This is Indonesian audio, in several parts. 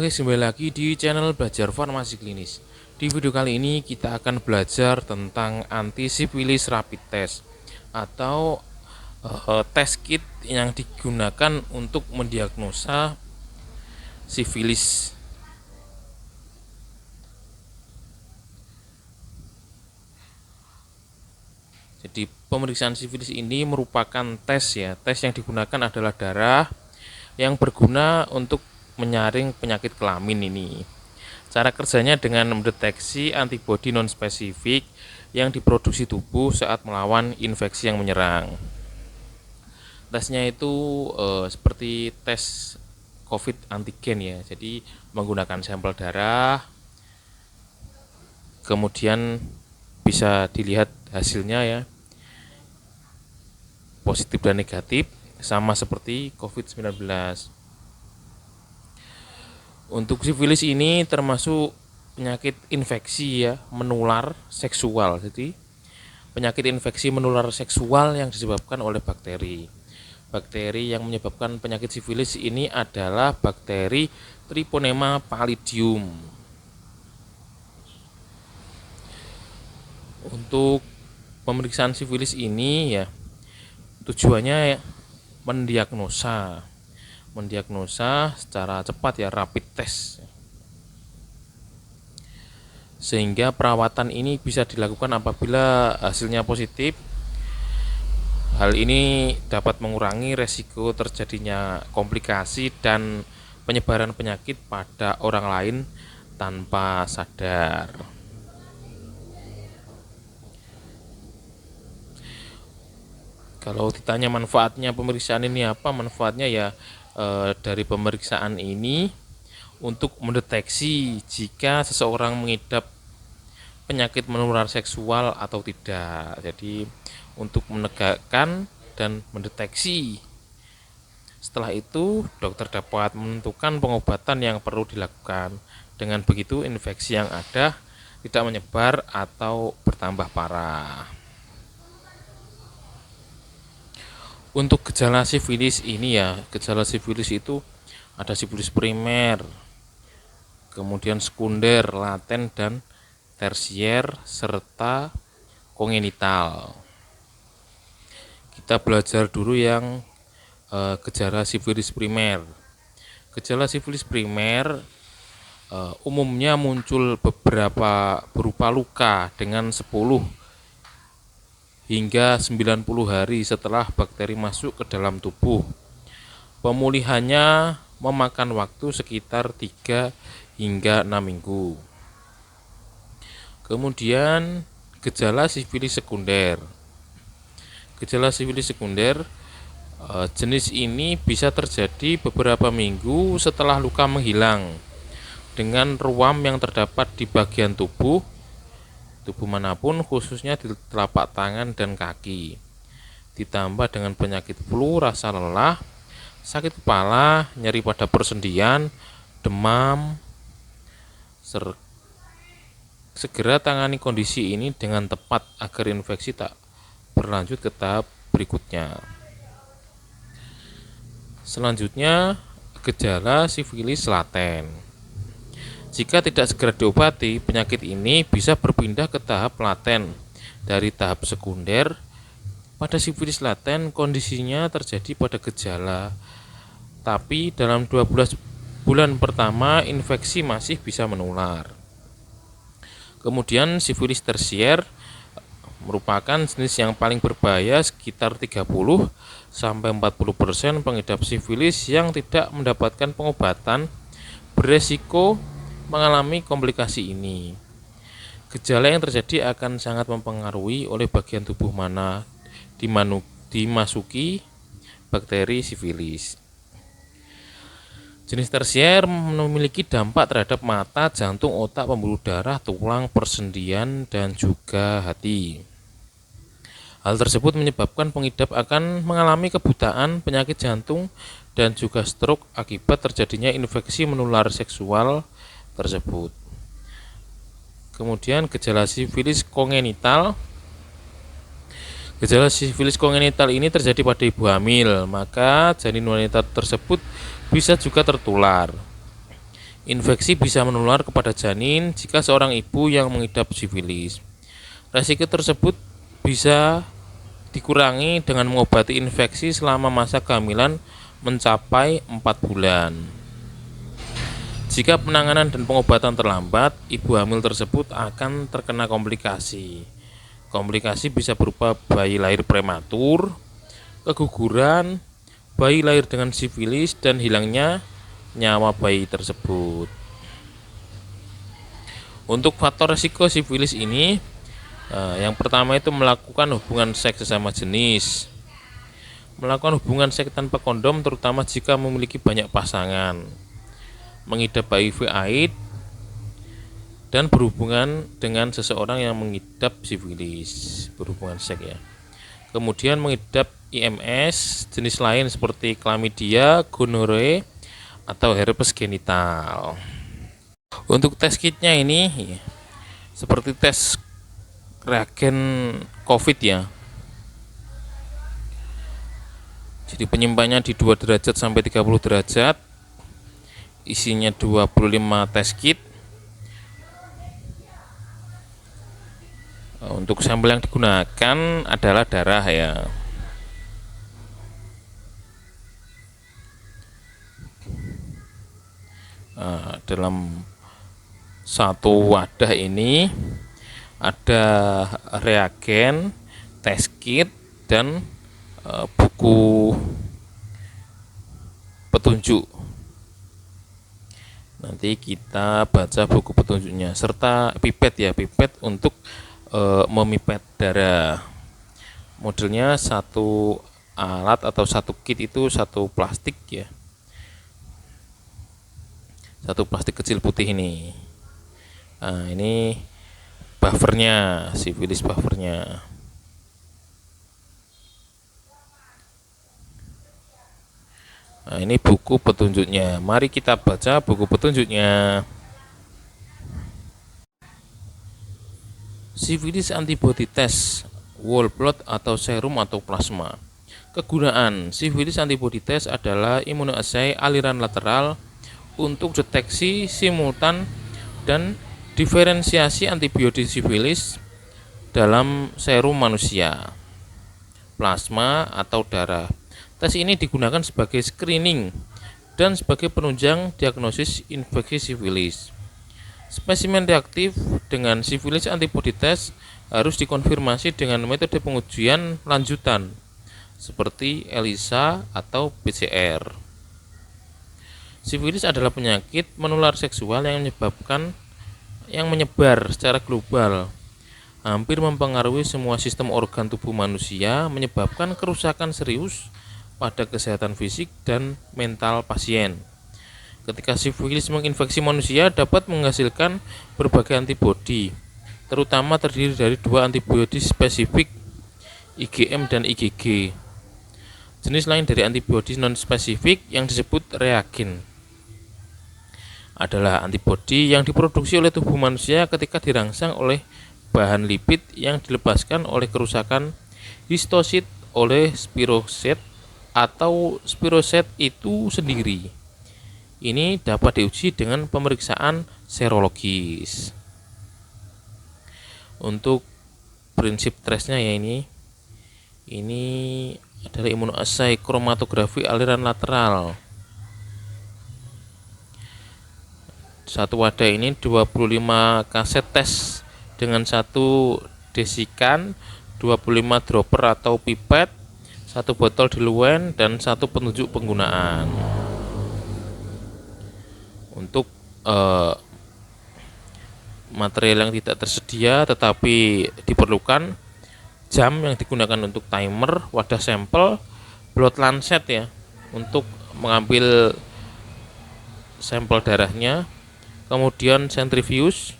Oke, kembali lagi di channel Belajar Farmasi Klinis. Di video kali ini kita akan belajar tentang antisipilis rapid test atau tes kit yang digunakan untuk mendiagnosa sifilis. Jadi pemeriksaan sifilis ini merupakan tes Tes yang digunakan adalah darah yang berguna untuk menyaring penyakit kelamin ini. Cara kerjanya dengan mendeteksi antibodi non-spesifik yang diproduksi tubuh saat melawan infeksi yang menyerang. Tesnya itu seperti tes COVID antigen ya. Jadi menggunakan sampel darah, kemudian bisa dilihat hasilnya ya, positif dan negatif, sama seperti COVID-19. Untuk sifilis ini termasuk penyakit infeksi menular seksual. Jadi penyakit infeksi menular seksual yang disebabkan oleh bakteri. Bakteri yang menyebabkan penyakit sifilis ini adalah bakteri Treponema pallidum. Untuk pemeriksaan sifilis ini tujuannya mendiagnosa secara cepat rapid test, sehingga perawatan ini bisa dilakukan apabila hasilnya positif. Hal ini dapat mengurangi resiko terjadinya komplikasi dan penyebaran penyakit pada orang lain tanpa sadar. Kalau ditanya manfaatnya pemeriksaan ini apa? Manfaatnya dari pemeriksaan ini untuk mendeteksi jika seseorang mengidap penyakit menular seksual atau tidak. Jadi untuk menegakkan dan mendeteksi. Setelah itu dokter dapat menentukan pengobatan yang perlu dilakukan. Dengan begitu infeksi yang ada tidak menyebar atau bertambah parah. Untuk gejala sifilis ini gejala sifilis itu ada sifilis primer, kemudian sekunder, laten, dan tersier, serta kongenital. Kita belajar dulu yang gejala sifilis primer. Gejala sifilis primer umumnya muncul berupa luka dengan 10 hingga 90 hari setelah bakteri masuk ke dalam tubuh. Pemulihannya memakan waktu sekitar 3 hingga 6 minggu. Kemudian gejala sifilis sekunder. Gejala sifilis sekunder jenis ini bisa terjadi beberapa minggu setelah luka menghilang, dengan ruam yang terdapat di bagian tubuh manapun, khususnya di telapak tangan dan kaki, ditambah dengan penyakit flu, rasa lelah, sakit kepala, nyeri pada persendian, demam. Segera tangani kondisi ini dengan tepat agar infeksi tak berlanjut ke tahap berikutnya. Selanjutnya, gejala sifilis laten. Jika tidak segera diobati, penyakit ini bisa berpindah ke tahap laten dari tahap sekunder. Pada sifilis laten, kondisinya terjadi pada gejala, tapi dalam 12 bulan pertama infeksi masih bisa menular. Kemudian sifilis tersier merupakan jenis yang paling berbahaya. Sekitar 30-40% pengidap sifilis yang tidak mendapatkan pengobatan beresiko mengalami komplikasi ini. Gejala yang terjadi akan sangat mempengaruhi oleh bagian tubuh mana dimasuki bakteri sifilis. Jenis tersier memiliki dampak terhadap mata, jantung, otak, pembuluh darah, tulang, persendian, dan juga hati. Hal tersebut menyebabkan pengidap akan mengalami kebutaan, penyakit jantung, dan juga stroke akibat terjadinya infeksi menular seksual tersebut. Kemudian gejala sifilis kongenital. Gejala sifilis kongenital ini terjadi pada ibu hamil, maka janin wanita tersebut bisa juga tertular. Infeksi bisa menular kepada janin jika seorang ibu yang mengidap sifilis. Resiko tersebut bisa dikurangi dengan mengobati infeksi selama masa kehamilan mencapai 4 bulan. Jika penanganan dan pengobatan terlambat, ibu hamil tersebut akan terkena komplikasi. Komplikasi bisa berupa bayi lahir prematur, keguguran, bayi lahir dengan sifilis, dan hilangnya nyawa bayi tersebut. Untuk faktor risiko sifilis ini, yang pertama itu melakukan hubungan seks sesama jenis. Melakukan hubungan seks tanpa kondom terutama jika memiliki banyak pasangan. Mengidap HIV/AIDS dan berhubungan dengan seseorang yang mengidap sifilis, berhubungan seks ya. Kemudian mengidap IMS jenis lain seperti chlamydia, gonorrhea, atau herpes genital. Untuk tes kitnya ini seperti tes reagen COVID ya. Jadi penyimpanannya di 2 derajat sampai 30 derajat. Isinya 25 tes kit. Untuk sampel yang digunakan adalah darah ya. Dalam satu wadah ini ada reagen, tes kit, dan buku petunjuk. Nanti kita baca buku petunjuknya serta pipet ya, pipet untuk memipet darah. Modelnya satu alat atau satu kit itu satu plastik ya, satu plastik kecil putih ini. Nah, ini buffernya, sifilis buffernya. Nah, ini buku petunjuknya. Mari kita baca buku petunjuknya. Sifilis antibody test, whole blood atau serum atau plasma. Kegunaan sifilis antibody test adalah immunoassay aliran lateral untuk deteksi simultan dan diferensiasi antibodi sifilis dalam serum manusia, plasma atau darah. Tes ini digunakan sebagai screening dan sebagai penunjang diagnosis infeksi sifilis. Spesimen reaktif dengan sifilis antibody test harus dikonfirmasi dengan metode pengujian lanjutan seperti ELISA atau PCR. Sifilis adalah penyakit menular seksual yang menyebar secara global, hampir mempengaruhi semua sistem organ tubuh manusia, menyebabkan kerusakan serius pada kesehatan fisik dan mental pasien. Ketika sifilis menginfeksi manusia dapat menghasilkan berbagai antibodi, terutama terdiri dari 2 antibodi spesifik, IgM dan IgG. Jenis lain dari antibodi non-spesifik yang disebut reagen adalah antibodi yang diproduksi oleh tubuh manusia ketika dirangsang oleh bahan lipid yang dilepaskan oleh kerusakan histosit oleh spiroset atau spiroset itu sendiri. Ini dapat diuji dengan pemeriksaan serologis. Untuk prinsip tesnya ya ini adalah immunoassay kromatografi aliran lateral. Satu wadah ini 25 kaset tes dengan 1 desikan, 25 dropper atau pipet, 1 botol diluent, dan 1 petunjuk penggunaan. Untuk material yang tidak tersedia tetapi diperlukan, jam yang digunakan untuk timer, wadah sampel, blood lancet ya untuk mengambil sampel darahnya, kemudian centrifuge,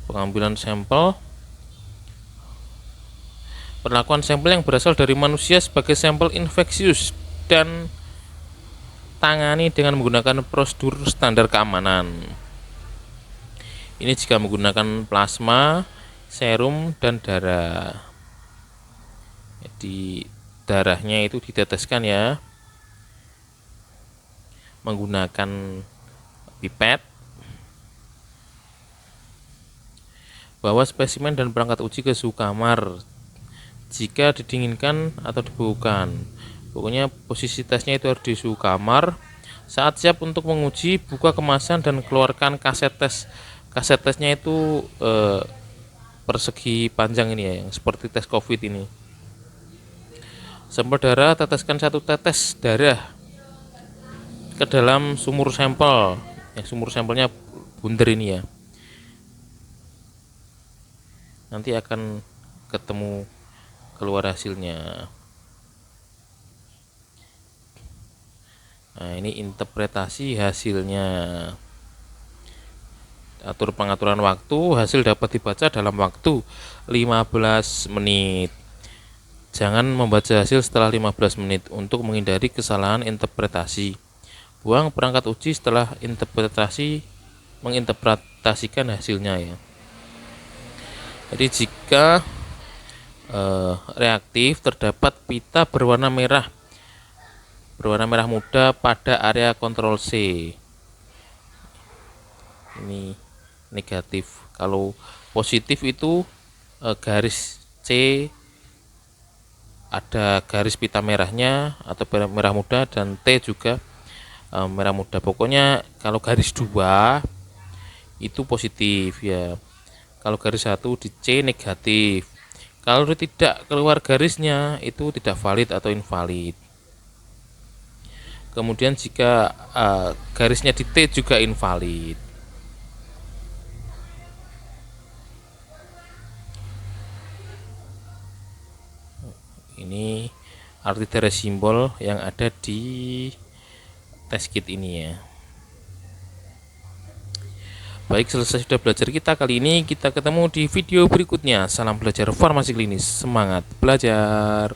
pengambilan sampel, perlakuan sampel yang berasal dari manusia sebagai sampel infeksius, dan tangani dengan menggunakan prosedur standar keamanan. Ini jika menggunakan plasma, serum, dan darah. Jadi darahnya itu diteteskan ya, menggunakan pipet. Bawa spesimen dan perangkat uji ke suhu kamar jika didinginkan atau dibaukan. Pokoknya posisi tesnya itu harus di suhu kamar. Saat siap untuk menguji, buka kemasan dan keluarkan kaset tes. Kaset tesnya itu persegi panjang ini ya, yang seperti tes COVID ini. Sampel darah, teteskan 1 tetes darah ke dalam sumur sampel. Yang sumur sampelnya bunder ini ya. Nanti akan ketemu keluar hasilnya. Nah, ini interpretasi hasilnya. Atur pengaturan waktu, hasil dapat dibaca dalam waktu 15 menit. Jangan membaca hasil setelah 15 menit untuk menghindari kesalahan interpretasi. Buang perangkat uji setelah menginterpretasikan hasilnya ya. Jadi jika reaktif terdapat pita berwarna merah muda pada area kontrol C. Ini negatif. Kalau positif itu garis C ada garis pita merahnya atau merah muda, dan T juga merah muda. Pokoknya kalau garis 2 itu positif ya. Kalau garis 1 di C negatif. Kalau tidak keluar garisnya itu tidak valid atau invalid. Kemudian jika garisnya di T juga invalid. Ini arti dari simbol yang ada di test kit ini ya. Baik, selesai sudah belajar kita kali ini. Kita ketemu di video berikutnya. Salam belajar farmasi klinis. Semangat belajar.